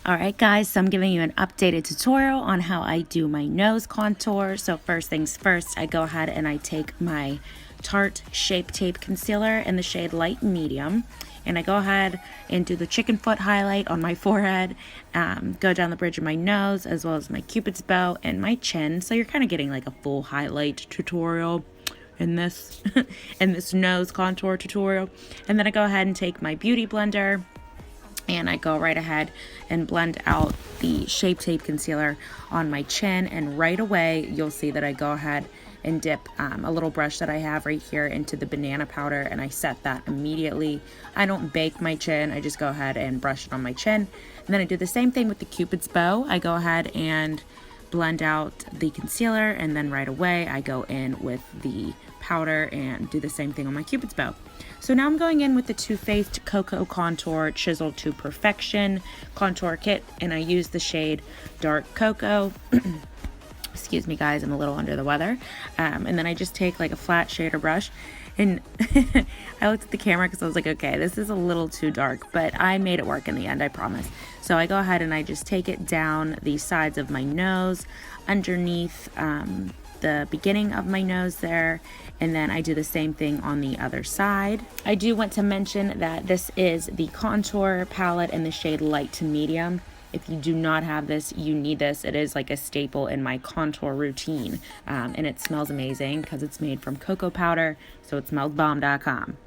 Alright guys, so I'm giving you an updated tutorial on how I do my nose contour. So first things first, I go ahead and I take my Tarte Shape Tape Concealer in the shade Light Medium. And I go ahead and do the chicken foot highlight on my forehead, go down the bridge of my nose, as well as my cupid's bow and my chin. So you're kind of getting like a full highlight tutorial in this, in this nose contour tutorial. And then I go ahead and take my beauty blender, and I go right ahead and blend out the Shape Tape Concealer on my chin, and right away you'll see that I go ahead and dip a little brush that I have right here into the banana powder, and I set that immediately. I don't bake my chin, I just go ahead and brush it on my chin. And then I do the same thing with the cupid's bow. I go ahead and blend out the concealer, and then right away I go in with the powder and do the same thing on my cupid's bow. So now I'm going in with the Too Faced Cocoa Contour Chiseled to Perfection Contour Kit, and I use the shade Dark Cocoa. Excuse me guys, I'm a little under the weather. And then I just take like a flat shader brush, and I looked at the camera because I was like, okay, this is a little too dark, but I made it work in the end, I promise. So I go ahead and I just take it down the sides of my nose, underneath the beginning of my nose there, and then I do the same thing on the other side. I do want to mention that this is the contour palette in the shade Light to Medium. If you do not have this, you need this. It is like a staple in my contour routine, and it smells amazing because it's made from cocoa powder, so it smells bomb.com.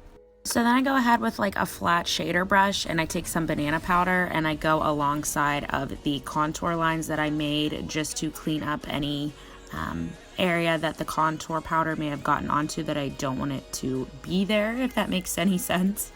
So then I go ahead with like a flat shader brush, and I take some banana powder and I go alongside of the contour lines that I made, just to clean up any area that the contour powder may have gotten onto that I don't want it to be there, if that makes any sense.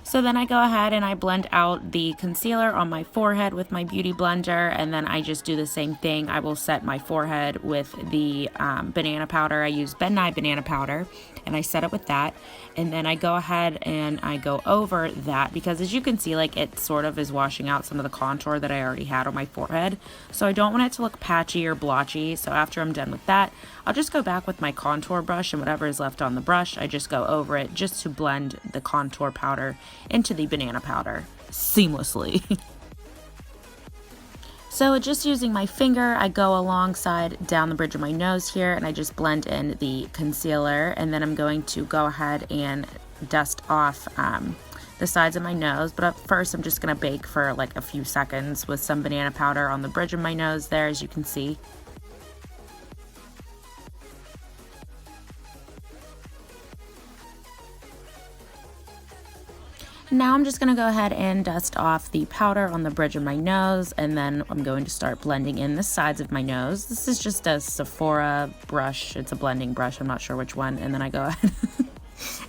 So then I go ahead and I blend out the concealer on my forehead with my beauty blender, and then I just do the same thing. I will set my forehead with the banana powder. I use Nye Banana Powder, and I set it with that. And then I go ahead and I go over that, because as you can see, like, it sort of is washing out some of the contour that I already had on my forehead. So I don't want it to look patchy or blotchy. So after I'm done with that, I'll just go back with my contour brush, and whatever is left on the brush, I just go over it just to blend the contour powder into the banana powder seamlessly. So just using my finger, I go alongside down the bridge of my nose here, and I just blend in the concealer, and then I'm going to go ahead and dust off the sides of my nose. But at first I'm just going to bake for like a few seconds with some banana powder on the bridge of my nose there, as you can see. Now I'm just going to go ahead and dust off the powder on the bridge of my nose, and then I'm going to start blending in the sides of my nose. This is just a Sephora brush. It's a blending brush. I'm not sure which one. And then I go ahead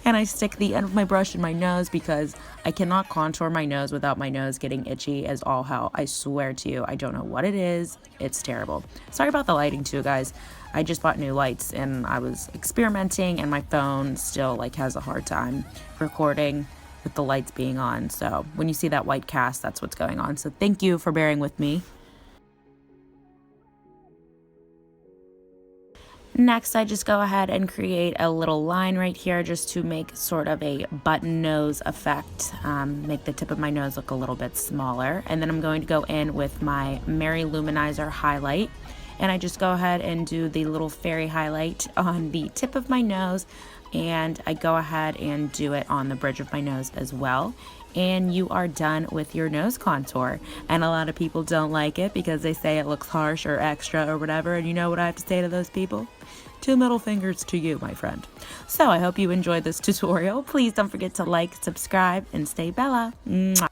and I stick the end of my brush in my nose, because I cannot contour my nose without my nose getting itchy as all hell. I swear to you, I don't know what it is. It's terrible. Sorry about the lighting too, guys. I just bought new lights and I was experimenting, and my phone still like has a hard time recording with the lights being on. So when you see that white cast, that's what's going on. So thank you for bearing with me. Next, I just go ahead and create a little line right here, just to make sort of a button nose effect, make the tip of my nose look a little bit smaller. And then I'm going to go in with my MaryLouManizer highlight, and I just go ahead and do the little fairy highlight on the tip of my nose, and I go ahead and do it on the bridge of my nose as well. And you are done with your nose contour. And a lot of people don't like it because they say it looks harsh or extra or whatever, and you know what I have to say to those people? 2 middle fingers to you, my friend. So I hope you enjoyed this tutorial. Please don't forget to like, subscribe, and stay Bella. Mwah.